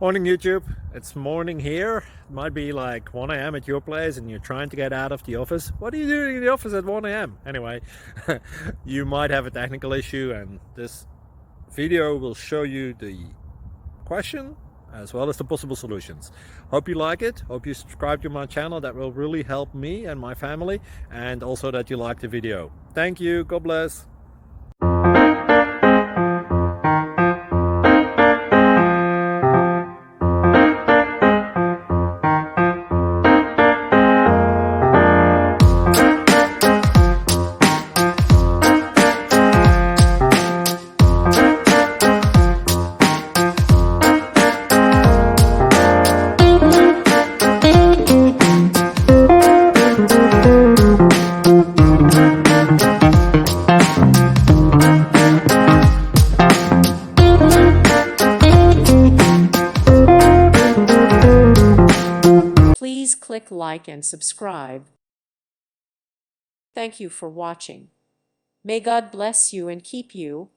Morning YouTube, it's morning here. It might be like 1 a.m. at your place and you're trying to get out of the office. What are you doing in the office at 1 a.m.? Anyway, you might have a technical issue and this video will show you the question as well as the possible solutions. Hope you like it, hope you subscribe to my channel. That will really help me and my family, and also that you like the video. Thank you, God bless. Please click like and subscribe. Thank you for watching. May God bless you and keep you.